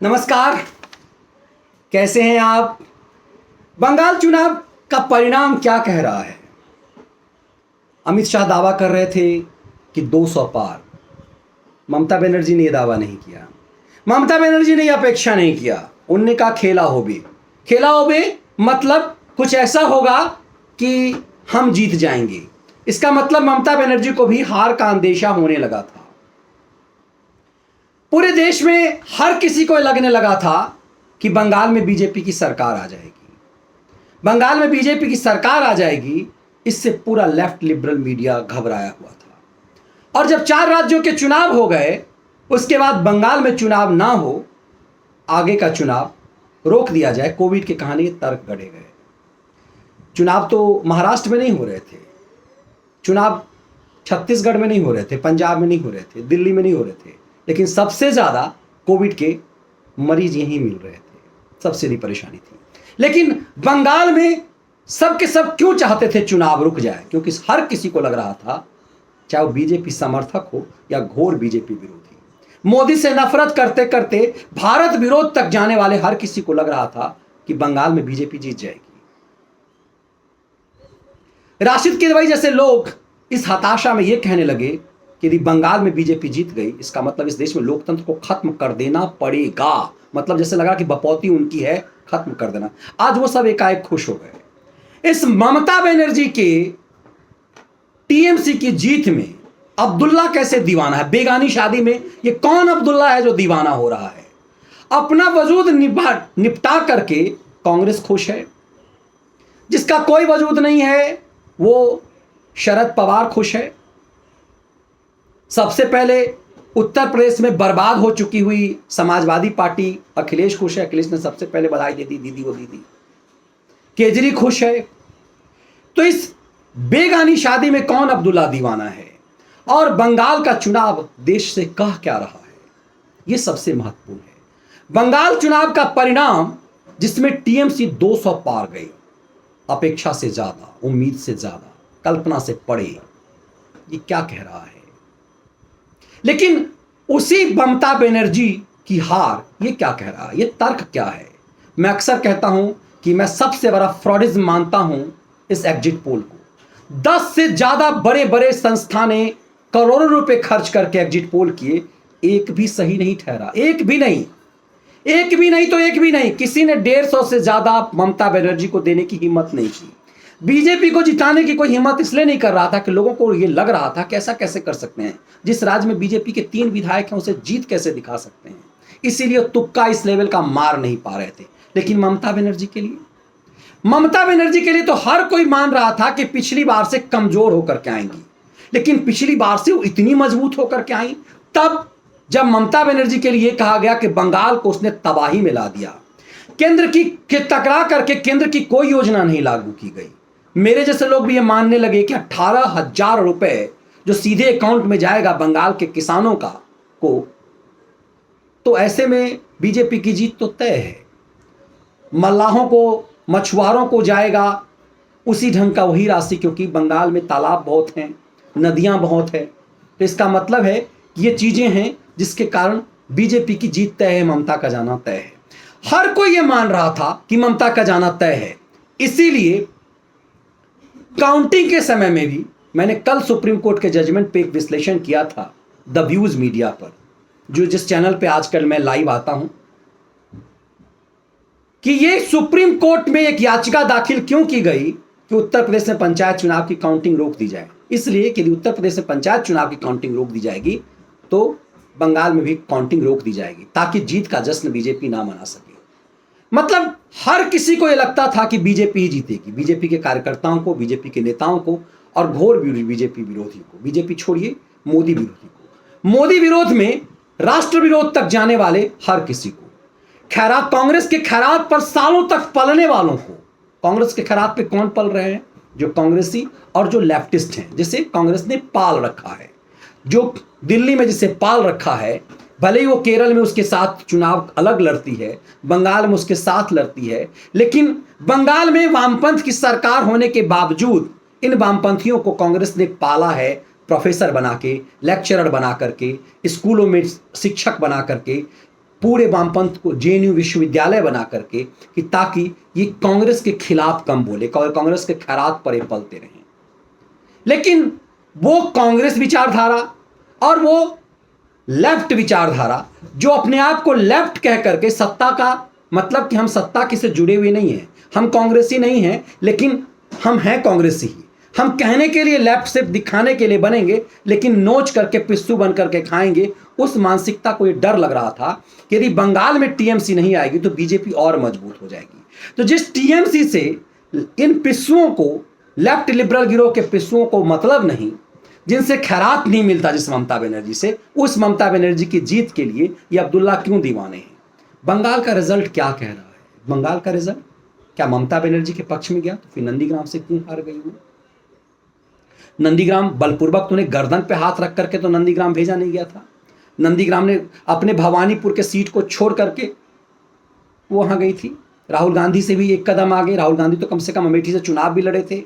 नमस्कार। कैसे हैं आप? बंगाल चुनाव का परिणाम क्या कह रहा है? अमित शाह दावा कर रहे थे कि 200 पार। ममता बनर्जी ने यह दावा नहीं किया। ममता बनर्जी ने यह अपेक्षा नहीं किया। उनने कहा खेला हो भी, खेला हो भी मतलब कुछ ऐसा होगा कि हम जीत जाएंगे। इसका मतलब ममता बनर्जी को भी हार का अंदेशा होने लगा था। पूरे देश में हर किसी को लगने लगा था कि बंगाल में बीजेपी की सरकार आ जाएगी। बंगाल में बीजेपी की सरकार आ जाएगी, इससे पूरा लेफ्ट लिबरल मीडिया घबराया हुआ था। और जब 4 राज्यों के चुनाव हो गए, उसके बाद बंगाल में चुनाव ना हो, आगे का चुनाव रोक दिया जाए, कोविड के कहानी के तर्क गढ़े गए। चुनाव तो महाराष्ट्र में नहीं हो रहे थे, चुनाव छत्तीसगढ़ में नहीं हो रहे थे, पंजाब में नहीं हो रहे थे, दिल्ली में नहीं हो रहे थे, लेकिन सबसे ज्यादा कोविड के मरीज यहीं मिल रहे थे। सबसे बड़ी परेशानी थी। लेकिन बंगाल में सबके सब क्यों चाहते थे चुनाव रुक जाए? क्योंकि हर किसी को लग रहा था, चाहे वो बीजेपी समर्थक हो या घोर बीजेपी विरोधी, मोदी से नफरत करते करते भारत विरोध तक जाने वाले हर किसी को लग रहा था कि बंगाल में बीजेपी जीत जाएगी। राशिद किदवई जैसे लोग इस हताशा में यह कहने लगे कि यदि बंगाल में बीजेपी जीत गई, इसका मतलब इस देश में लोकतंत्र को खत्म कर देना पड़ेगा। मतलब जैसे लगा कि बपौती उनकी है, खत्म कर देना। आज वो सब एकाएक खुश हो गए। इस ममता बनर्जी के टीएमसी की जीत में अब्दुल्ला कैसे दीवाना है? बेगानी शादी में ये कौन अब्दुल्ला है जो दीवाना हो रहा है? अपना वजूद निपटा करके कांग्रेस खुश है। जिसका कोई वजूद नहीं है वो शरद पवार खुश है। सबसे पहले उत्तर प्रदेश में बर्बाद हो चुकी हुई समाजवादी पार्टी अखिलेश खुश है। अखिलेश ने सबसे पहले बधाई दे दी, दीदी को दीदी। केजरी खुश है। तो इस बेगानी शादी में कौन अब्दुल्ला दीवाना है? और बंगाल का चुनाव देश से कह क्या रहा है, यह सबसे महत्वपूर्ण है। बंगाल चुनाव का परिणाम जिसमें टीएमसी 200 पार गई, अपेक्षा से ज्यादा, उम्मीद से ज्यादा, कल्पना से परे, ये क्या कह रहा है? लेकिन उसी ममता बनर्जी की हार ये क्या कह रहा है? ये तर्क क्या है? मैं अक्सर कहता हूं कि मैं सबसे बड़ा फ्रॉडिज्म मानता हूं इस एग्जिट पोल को। 10 से ज्यादा बड़े बड़े संस्थाने करोड़ों रुपए खर्च करके एग्जिट पोल किए, एक भी सही नहीं ठहरा। एक भी नहीं, एक भी नहीं तो एक भी नहीं। किसी ने 150 से ज्यादा ममता बनर्जी को देने की हिम्मत नहीं की। बीजेपी को जिताने की कोई हिम्मत इसलिए नहीं कर रहा था कि लोगों को यह लग रहा था कि ऐसा कैसे कर सकते हैं, जिस राज्य में बीजेपी के 3 विधायक हैं उसे जीत कैसे दिखा सकते हैं। इसीलिए तुक्का इस लेवल का मार नहीं पा रहे थे। लेकिन ममता बनर्जी के लिए तो हर कोई मान रहा था कि पिछली बार से कमजोर होकर के आएंगी। लेकिन पिछली बार से वो इतनी मजबूत होकर के आई, तब जब ममता बनर्जी के लिए कहा गया कि बंगाल को उसने तबाही में ला दिया। केंद्र की टकरा करके केंद्र की कोई योजना नहीं लागू की गई। मेरे जैसे लोग भी ये मानने लगे कि 18,000 रुपए जो सीधे अकाउंट में जाएगा बंगाल के किसानों का को, तो ऐसे में बीजेपी की जीत तो तय है। मल्लाहों को, मछुआरों को जाएगा उसी ढंग का वही राशि, क्योंकि बंगाल में तालाब बहुत हैं, नदियां बहुत है। तो इसका मतलब है कि ये चीजें हैं जिसके कारण बीजेपी की जीत तय है, ममता का जाना तय है। हर कोई ये मान रहा था कि ममता का जाना तय है। इसीलिए काउंटिंग के समय में भी मैंने कल सुप्रीम कोर्ट के जजमेंट पे एक विश्लेषण किया था द व्यूज मीडिया पर, जो जिस चैनल पे आजकल मैं लाइव आता हूं, कि ये सुप्रीम कोर्ट में एक याचिका दाखिल क्यों की गई कि उत्तर प्रदेश में पंचायत चुनाव की काउंटिंग रोक दी जाए। इसलिए कि यदि उत्तर प्रदेश में पंचायत चुनाव की काउंटिंग रोक दी जाएगी तो बंगाल में भी काउंटिंग रोक दी जाएगी, ताकि जीत का जश्न बीजेपी ना मना सके। मतलब हर किसी को यह लगता था कि बीजेपी ही जीतेगी। बीजेपी के कार्यकर्ताओं को, बीजेपी के नेताओं को और घोर बीजेपी विरोधी को, बीजेपी छोड़िए मोदी विरोधी को, मोदी विरोध में राष्ट्र विरोध तक जाने वाले हर किसी को, खैरात, कांग्रेस के खैरात पर सालों तक पलने वालों को। कांग्रेस के खैरात पे कौन पल रहे हैं? जो कांग्रेसी और जो लेफ्टिस्ट हैं, जिसे कांग्रेस ने पाल रखा है, जो दिल्ली में जिसे पाल रखा है। भले ही वो केरल में उसके साथ चुनाव अलग लड़ती है, बंगाल में उसके साथ लड़ती है, लेकिन बंगाल में वामपंथ की सरकार होने के बावजूद इन वामपंथियों को कांग्रेस ने पाला है, प्रोफेसर बना के, लेक्चरर बना करके, स्कूलों में शिक्षक बना करके, पूरे वामपंथ को जेएनयू विश्वविद्यालय बना करके, कि ताकि ये कांग्रेस के खिलाफ कम बोले, कांग्रेस के खैरात पर ये पलते रहें। लेकिन वो कांग्रेस विचारधारा और वो लेफ्ट विचारधारा, जो अपने आप को लेफ्ट कह करके सत्ता का मतलब कि हम सत्ता की से जुड़े हुए नहीं हैं, हम कांग्रेसी नहीं हैं, लेकिन हम हैं कांग्रेसी ही। हम कहने के लिए लेफ्ट से दिखाने के लिए बनेंगे, लेकिन नोच करके पिस्सू बन करके खाएंगे। उस मानसिकता को ये डर लग रहा था कि यदि बंगाल में टीएमसी नहीं आएगी तो बीजेपी और मजबूत हो जाएगी। तो जिस टीएमसी से इन पिस्सुओं को, लेफ्ट लिबरल गिरोह के पिस्सुओं को मतलब नहीं, जिनसे खैरात नहीं मिलता जिस ममता बनर्जी से, उस ममता बनर्जी की जीत के लिए ये अब्दुल्ला क्यों दीवाने हैं? बंगाल का रिजल्ट क्या कह रहा है? बंगाल का रिजल्ट क्या ममता बनर्जी के पक्ष में गया? तो फिर नंदीग्राम से क्यों हार गई वो? नंदीग्राम बलपूर्वक तो उन्हें गर्दन पे हाथ रख करके तो नंदीग्राम भेजा नहीं गया था। नंदीग्राम ने अपने भवानीपुर के सीट को छोड़ करके वो वहां गई थी। राहुल गांधी से भी एक कदम आगे। राहुल गांधी तो कम से कम अमेठी से चुनाव भी लड़े थे।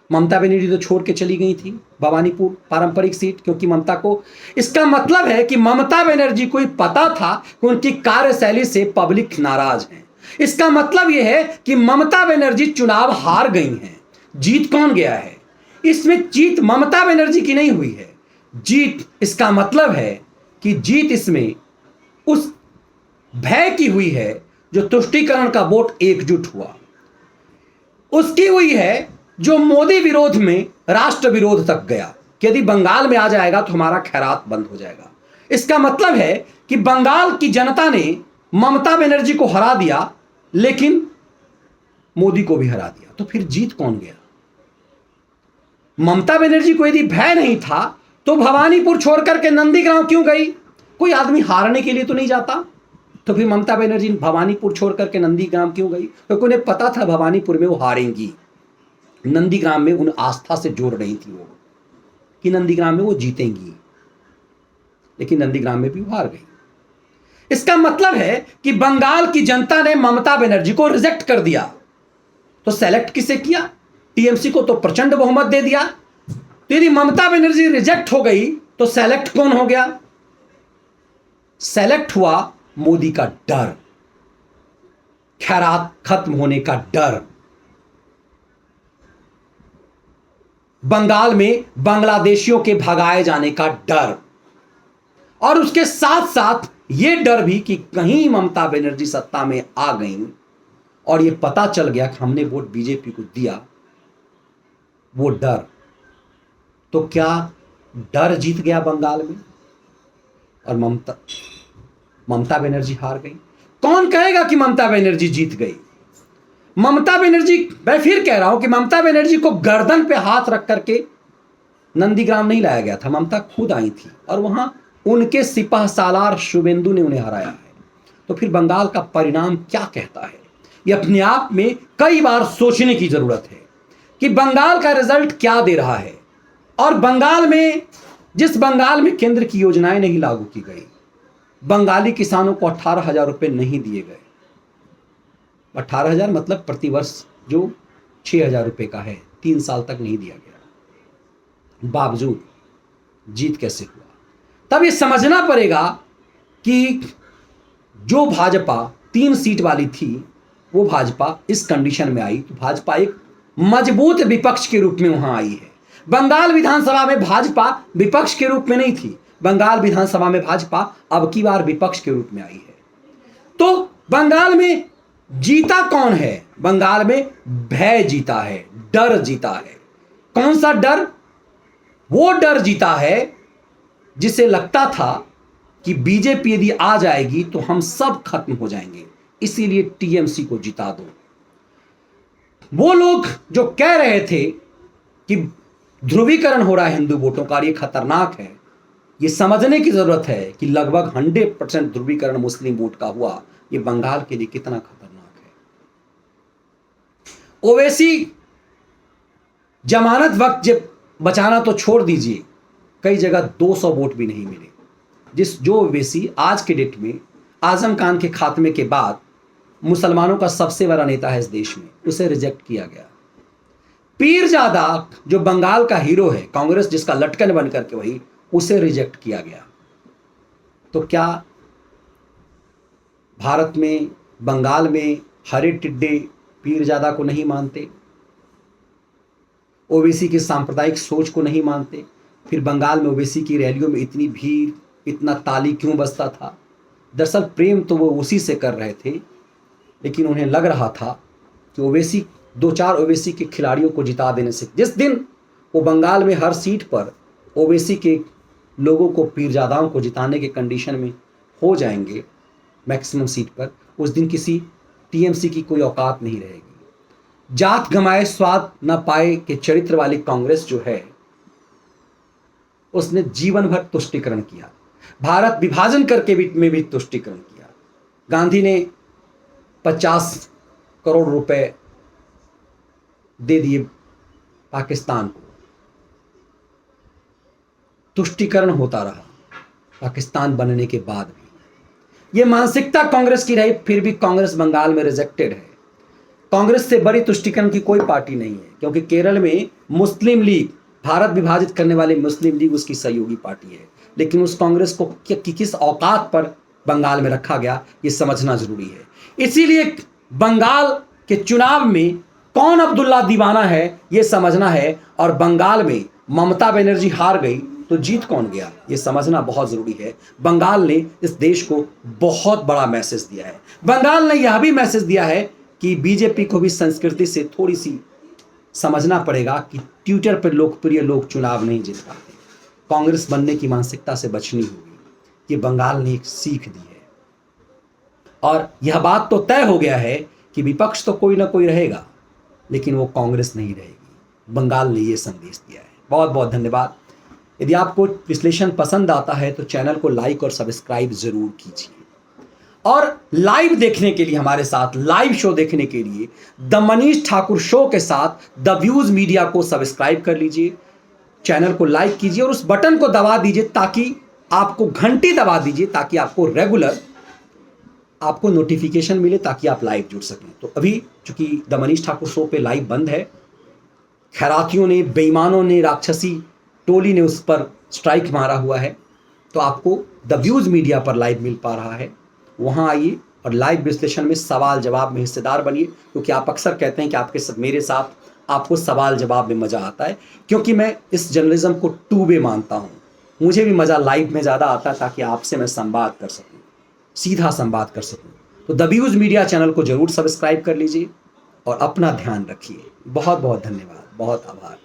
ममता बनर्जी तो छोड़ के चली गई थी भवानीपुर पारंपरिक सीट, क्योंकि ममता को, इसका मतलब है कि ममता बनर्जी को पता था कि उनकी कार्यशैली से पब्लिक नाराज है। इसका मतलब यह है कि ममता बनर्जी चुनाव हार गई हैं। जीत कौन गया है? इसमें जीत ममता बनर्जी की नहीं हुई है। जीत, इसका मतलब है कि जीत इसमें उस भय की हुई है जो तुष्टीकरण का वोट एकजुट हुआ, उसकी हुई है जो मोदी विरोध में राष्ट्र विरोध तक गया कि यदि बंगाल में आ जाएगा तो हमारा खैरात बंद हो जाएगा। इसका मतलब है कि बंगाल की जनता ने ममता बनर्जी को हरा दिया, लेकिन मोदी को भी हरा दिया। तो फिर जीत कौन गया? ममता बनर्जी को यदि भय नहीं था तो भवानीपुर छोड़ करके नंदीग्राम क्यों गई? कोई आदमी हारने के लिए तो नहीं जाता। तो फिर ममता बनर्जी भवानीपुर छोड़ करके नंदीग्राम क्यों गई? क्योंकि उन्हें पता था भवानीपुर में वो हारेंगी। नंदीग्राम में उन आस्था से जोड़ रही थी वो कि नंदीग्राम में वो जीतेंगी, लेकिन नंदीग्राम में भी वो हार गई। इसका मतलब है कि बंगाल की जनता ने ममता बनर्जी को रिजेक्ट कर दिया। तो सेलेक्ट किसे किया? टीएमसी को तो प्रचंड बहुमत दे दिया। तो यदि ममता बनर्जी रिजेक्ट हो गई तो सेलेक्ट कौन हो गया? सेलेक्ट हुआ मोदी का डर, खैरात खत्म होने का डर, बंगाल में बांग्लादेशियों के भगाए जाने का डर, और उसके साथ साथ यह डर भी कि कहीं ममता बनर्जी सत्ता में आ गई और यह पता चल गया कि हमने वोट बीजेपी को दिया, वो डर। तो क्या डर जीत गया बंगाल में और ममता बनर्जी हार गई? कौन कहेगा कि ममता बनर्जी जीत गई? ममता बनर्जी, मैं फिर कह रहा हूं कि ममता बनर्जी को गर्दन पे हाथ रख करके नंदीग्राम नहीं लाया गया था। ममता खुद आई थी और वहां उनके सिपह सालार शुभेंदु ने उन्हें हराया है। तो फिर बंगाल का परिणाम क्या कहता है? यह अपने आप में कई बार सोचने की जरूरत है कि बंगाल का रिजल्ट क्या दे रहा है। और बंगाल में, जिस बंगाल में केंद्र की योजनाएं नहीं लागू की गई, बंगाली किसानों को 18,000 रुपए नहीं दिए गए। 18,000 मतलब प्रतिवर्ष जो 6,000 रुपए का है, 3 साल तक नहीं दिया गया। बावजूद जीत कैसे हुआ? तब ये समझना पड़ेगा कि जो भाजपा 3 सीट वाली थी, वो भाजपा इस कंडीशन में आई तो भाजपा एक मजबूत विपक्ष के रूप में वहां आई है। बंगाल विधानसभा में भाजपा विपक्ष के रूप में नहीं थी। बंगाल विधानसभा में भाजपा अब की बार विपक्ष के रूप में आई है। तो बंगाल में जीता कौन है? बंगाल में भय जीता है, डर जीता है। कौन सा डर? वो डर जीता है जिसे लगता था कि बीजेपी यदि आ जाएगी तो हम सब खत्म हो जाएंगे, इसीलिए टीएमसी को जिता दो। वो लोग जो कह रहे थे कि ध्रुवीकरण हो रहा है हिंदू वोटों का, ये खतरनाक है, ये समझने की जरूरत है कि लगभग 100% ध्रुवीकरण मुस्लिम वोट का हुआ। ये बंगाल के लिए कितना खतरनाक है। ओवैसी जमानत वक्त जब बचाना तो छोड़ दीजिए, कई जगह 200 वोट भी नहीं मिले। जो ओवैसी आज के डेट में आजम खान के खात्मे के बाद मुसलमानों का सबसे बड़ा नेता है इस देश में, उसे रिजेक्ट किया गया। पीरजादा जो बंगाल का हीरो है, कांग्रेस जिसका लटकन बन करके, वही उसे रिजेक्ट किया गया। तो क्या भारत में, बंगाल में हरे टिड्डे पीरजादा को नहीं मानते, ओवैसी की सांप्रदायिक सोच को नहीं मानते, फिर बंगाल में ओवैसी की रैलियों में इतनी भीड़, इतना ताली क्यों बजता था? दरअसल प्रेम तो वो उसी से कर रहे थे, लेकिन उन्हें लग रहा था कि ओवैसी, 2-4 ओवैसी के खिलाड़ियों को जिता देने से, जिस दिन वो बंगाल में हर सीट पर ओवैसी के लोगों को, पीरजादाओं को जिताने के कंडीशन में हो जाएंगे मैक्सिमम सीट पर, उस दिन किसी टीएमसी की कोई औकात नहीं रहेगी। जात गमाए स्वाद न पाए के चरित्र वाली कांग्रेस जो है, उसने जीवन भर तुष्टीकरण किया, भारत विभाजन करके में भी तुष्टीकरण किया। गांधी ने 50 करोड़ रुपए दे दिए पाकिस्तान को, तुष्टीकरण होता रहा पाकिस्तान बनने के बाद भी। यह मानसिकता कांग्रेस की रही, फिर भी कांग्रेस बंगाल में रिजेक्टेड है। कांग्रेस से बड़ी तुष्टीकरण की कोई पार्टी नहीं है, क्योंकि केरल में मुस्लिम लीग, भारत विभाजित करने वाली मुस्लिम लीग उसकी सहयोगी पार्टी है। लेकिन उस कांग्रेस को किस औकात पर बंगाल में रखा गया, ये समझना जरूरी है। इसीलिए बंगाल के चुनाव में कौन अब्दुल्ला दीवाना है ये समझना है, और बंगाल में ममता बनर्जी हार गई तो जीत कौन गया ये समझना बहुत जरूरी है। बंगाल ने इस देश को बहुत बड़ा मैसेज दिया है। बंगाल ने यह भी मैसेज दिया है कि बीजेपी को भी संस्कृति से थोड़ी सी समझना पड़ेगा कि ट्विटर पर लोकप्रिय लोग चुनाव नहीं जीत पाते, कांग्रेस बनने की मानसिकता से बचनी होगी। ये बंगाल ने एक सीख दी है, और यह बात तो तय हो गया है कि विपक्ष तो कोई ना कोई रहेगा, लेकिन वो कांग्रेस नहीं रहेगी। बंगाल ने ये संदेश दिया है। बहुत बहुत धन्यवाद। यदि आपको विश्लेषण पसंद आता है तो चैनल को लाइक और सब्सक्राइब जरूर कीजिए, और लाइव देखने के लिए, हमारे साथ लाइव शो देखने के लिए द मनीष ठाकुर शो के साथ द व्यूज मीडिया को सब्सक्राइब कर लीजिए, चैनल को लाइक कीजिए और उस बटन को दबा दीजिए, ताकि आपको घंटी दबा दीजिए, ताकि आपको रेगुलर आपको नोटिफिकेशन मिले, ताकि आप लाइव जुड़ सकें। तो अभी चूंकि द मनीष ठाकुर शो पे लाइव बंद है, खैरातियों ने, बेईमानों ने, राक्षसी टोली ने उस पर स्ट्राइक मारा हुआ है, तो आपको द व्यूज मीडिया पर लाइव मिल पा रहा है। वहां आइए और लाइव विश्लेषण में सवाल जवाब में हिस्सेदार बनिए, क्योंकि आप अक्सर कहते हैं कि आपके साथ, मेरे साथ आपको सवाल जवाब में मजा आता है, क्योंकि मैं इस जर्नलिज्म को टू वे मानता हूं। मुझे भी मजा लाइव में ज्यादा आता है, ताकि आपसे मैं संवाद कर सकूं, सीधा संवाद कर सकूं। तो द व्यूज मीडिया चैनल को जरूर सब्सक्राइब कर लीजिए और अपना ध्यान रखिए। बहुत बहुत धन्यवाद, बहुत आभार।